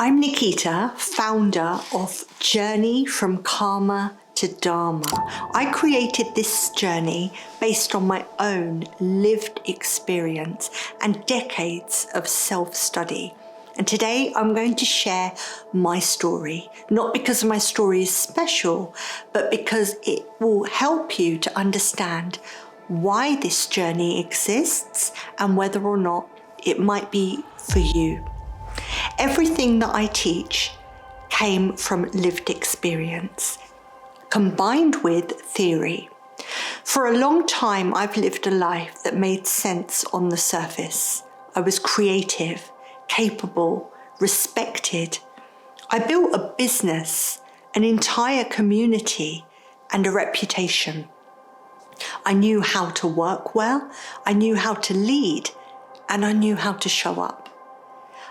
I'm Nikita, founder of Journey from Karma to Dharma. I created this journey based on my own lived experience and decades of self-study. And today I'm going to share my story, not because my story is special, but because it will help you to understand why this journey exists and whether or not it might be for you. Everything that I teach came from lived experience, combined with theory. For a long time, I've lived a life that made sense on the surface. I was creative, capable, respected. I built a business, an entire community, and a reputation. I knew how to work well, I knew how to lead, and I knew how to show up.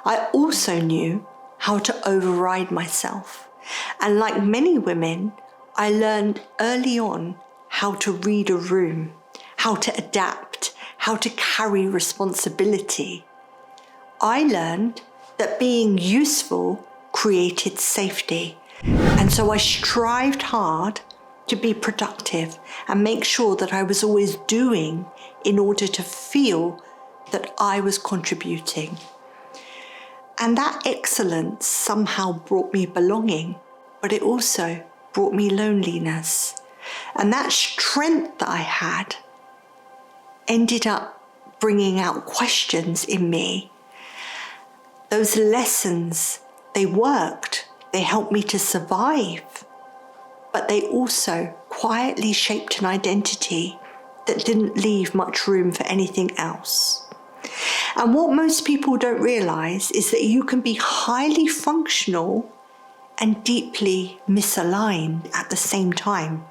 I also knew how to override myself. And like many women, I learned early on how to read a room, how to adapt, how to carry responsibility. I learned that being useful created safety. And so I strived hard to be productive and make sure that I was always doing in order to feel that I was contributing. And that excellence somehow brought me belonging, but it also brought me loneliness. And that strength that I had ended up bringing out questions in me. Those lessons, they worked, they helped me to survive, but they also quietly shaped an identity that didn't leave much room for anything else. And what most people don't realize is that you can be highly functional and deeply misaligned at the same time.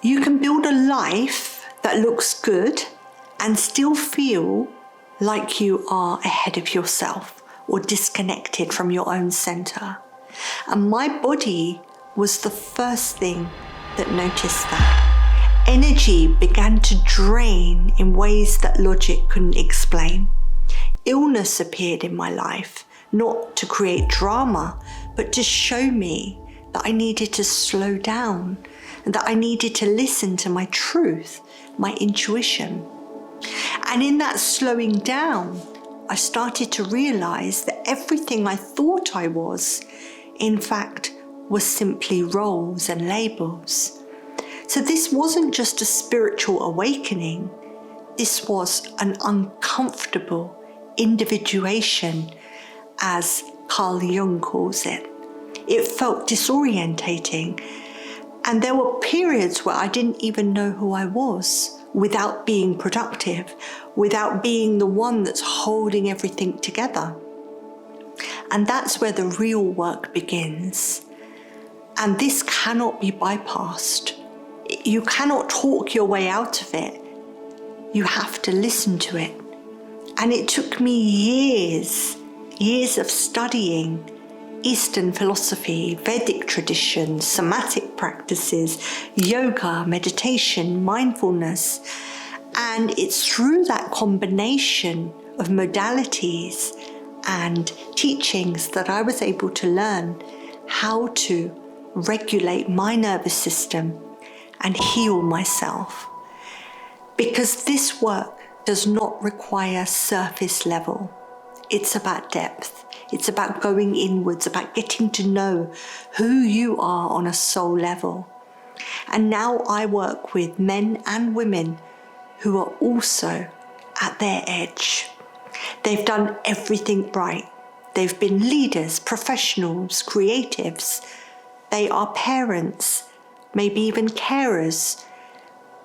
You can build a life that looks good and still feel like you are ahead of yourself or disconnected from your own center. And my body was the first thing that noticed that. Energy began to drain in ways that logic couldn't explain. Illness appeared in my life, not to create drama, but to show me that I needed to slow down and that I needed to listen to my truth, my intuition. And in that slowing down, I started to realize that everything I thought I was, in fact, was simply roles and labels. So this wasn't just a spiritual awakening. This was an uncomfortable individuation, as Carl Jung calls it. It felt disorientating. And there were periods where I didn't even know who I was without being productive, without being the one that's holding everything together. And that's where the real work begins. And this cannot be bypassed. You cannot talk your way out of it. You have to listen to it. And it took me years of studying Eastern philosophy, Vedic traditions, somatic practices, yoga, meditation, mindfulness. And it's through that combination of modalities and teachings that I was able to learn how to regulate my nervous system and heal myself. Because this work does not require surface level. It's about depth. It's about going inwards, about getting to know who you are on a soul level. And now I work with men and women who are also at their edge. They've done everything right. They've been leaders, professionals, creatives. They are parents, maybe even carers,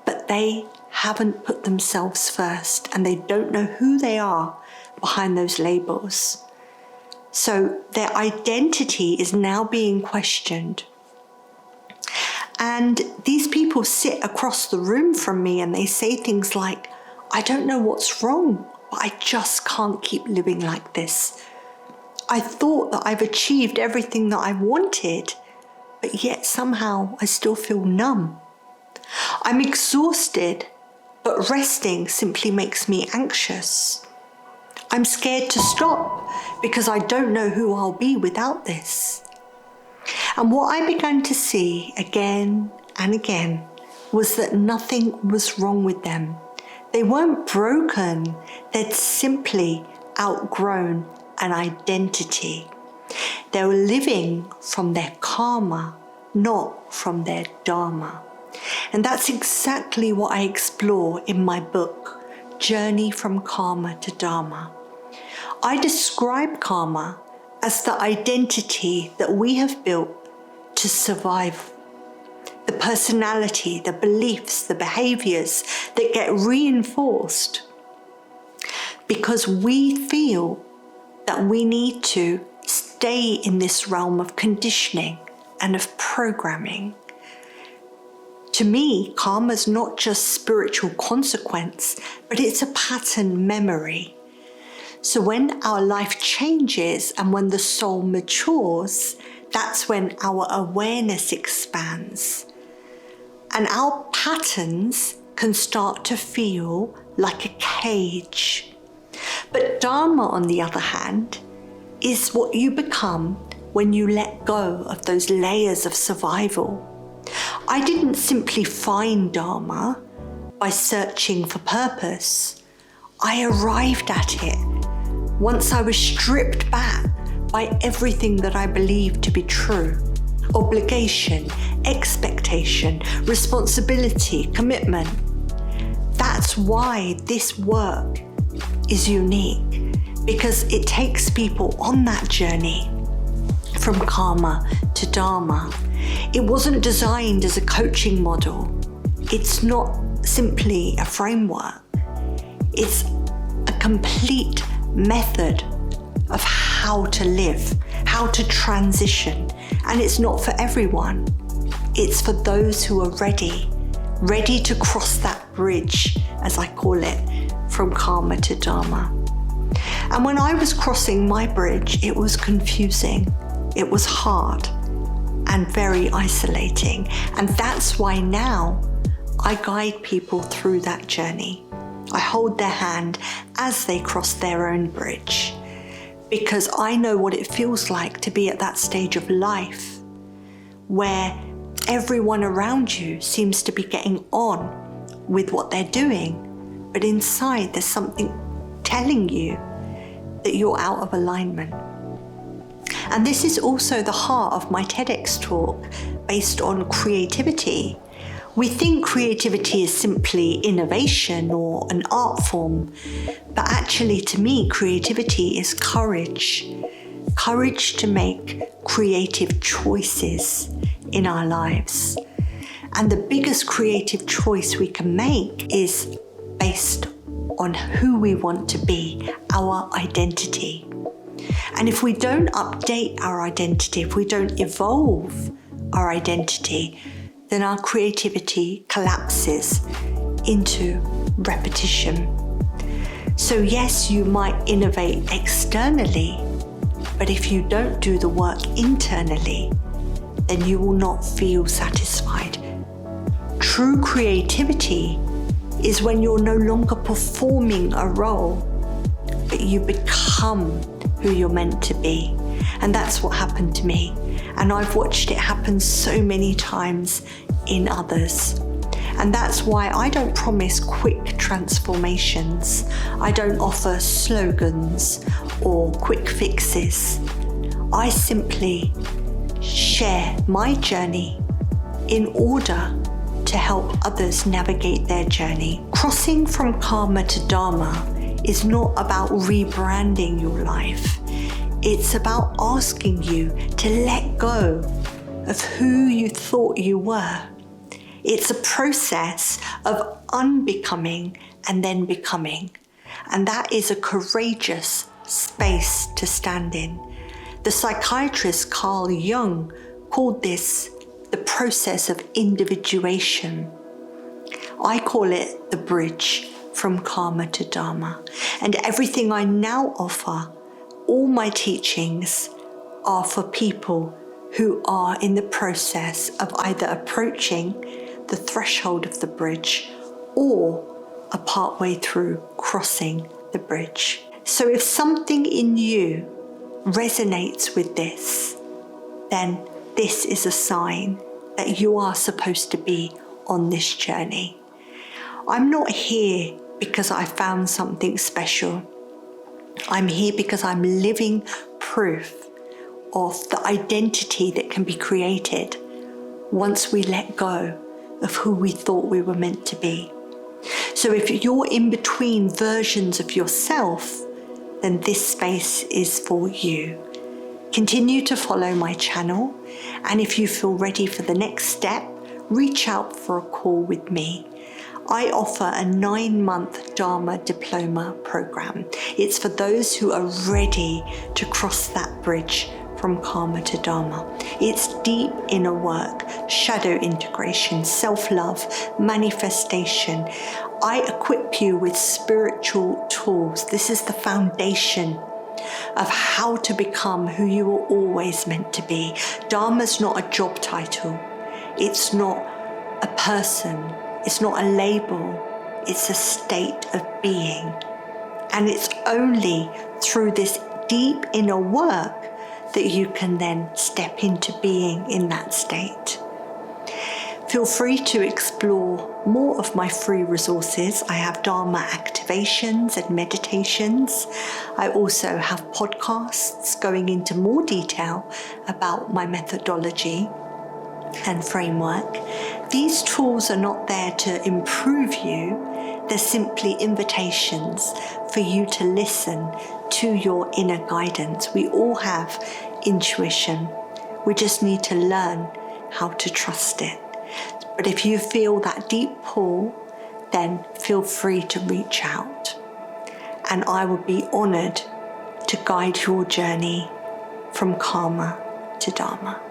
but they haven't put themselves first and they don't know who they are behind those labels. So their identity is now being questioned. And these people sit across the room from me and they say things like, I don't know what's wrong, but I just can't keep living like this. I thought that I've achieved everything that I wanted, but yet somehow I still feel numb. I'm exhausted, but resting simply makes me anxious. I'm scared to stop because I don't know who I'll be without this. And what I began to see again and again was that nothing was wrong with them. They weren't broken, they'd simply outgrown an identity. They were living from their karma, not from their dharma. And that's exactly what I explore in my book, Journey from Karma to Dharma. I describe karma as the identity that we have built to survive. The personality, the beliefs, the behaviors that get reinforced because we feel that we need to stay in this realm of conditioning and of programming. To me, karma is not just spiritual consequence, but it's a pattern memory. So when our life changes and when the soul matures, that's when our awareness expands. And our patterns can start to feel like a cage. But Dharma, on the other hand, is what you become when you let go of those layers of survival. I didn't simply find Dharma by searching for purpose. I arrived at it once I was stripped back by everything that I believed to be true. Obligation, expectation, responsibility, commitment. That's why this work is unique, because it takes people on that journey from karma to dharma. It wasn't designed as a coaching model. It's not simply a framework. It's a complete method of how to live, how to transition. And it's not for everyone. It's for those who are ready to cross that bridge, as I call it, from karma to dharma. And when I was crossing my bridge, it was confusing, it was hard, and very isolating. And that's why now I guide people through that journey. I hold their hand as they cross their own bridge, because I know what it feels like to be at that stage of life where everyone around you seems to be getting on with what they're doing, but inside there's something telling you that you're out of alignment. And this is also the heart of my TEDx talk based on creativity. We think creativity is simply innovation or an art form, but actually to me, creativity is courage. Courage to make creative choices in our lives. And the biggest creative choice we can make is based on who we want to be, our identity. And if we don't update our identity, if we don't evolve our identity, then our creativity collapses into repetition. So yes, you might innovate externally, but if you don't do the work internally, then you will not feel satisfied. True creativity is when you're no longer performing a role, but you become who you're meant to be. And that's what happened to me. And I've watched it happen so many times in others. And that's why I don't promise quick transformations. I don't offer slogans or quick fixes. I simply share my journey in order to help others navigate their journey. Crossing from karma to dharma is not about rebranding your life. It's about asking you to let go of who you thought you were. It's a process of unbecoming and then becoming. And that is a courageous space to stand in. The psychiatrist Carl Jung called this the process of individuation. I call it the bridge from karma to dharma. And everything I now offer, all my teachings, are for people who are in the process of either approaching the threshold of the bridge or are partway through crossing the bridge. So if something in you resonates with this, then this is a sign that you are supposed to be on this journey. I'm not here because I found something special. I'm here because I'm living proof of the identity that can be created once we let go of who we thought we were meant to be. So if you're in between versions of yourself, then this space is for you. Continue to follow my channel, and if you feel ready for the next step, reach out for a call with me. I offer a 9-month Dharma diploma program. It's for those who are ready to cross that bridge from karma to Dharma. It's deep inner work, shadow integration, self-love, manifestation. I equip you with spiritual tools. This is the foundation of how to become who you were always meant to be. Dharma's not a job title. It's not a person. It's not a label. It's a state of being. And it's only through this deep inner work that you can then step into being in that state. Feel free to explore more of my free resources. I have Dharma activations and meditations. I also have podcasts going into more detail about my methodology and framework. These tools are not there to improve you. They're simply invitations for you to listen to your inner guidance. We all have intuition. We just need to learn how to trust it. But if you feel that deep pull, then feel free to reach out. And I will be honored to guide your journey from karma to Dharma.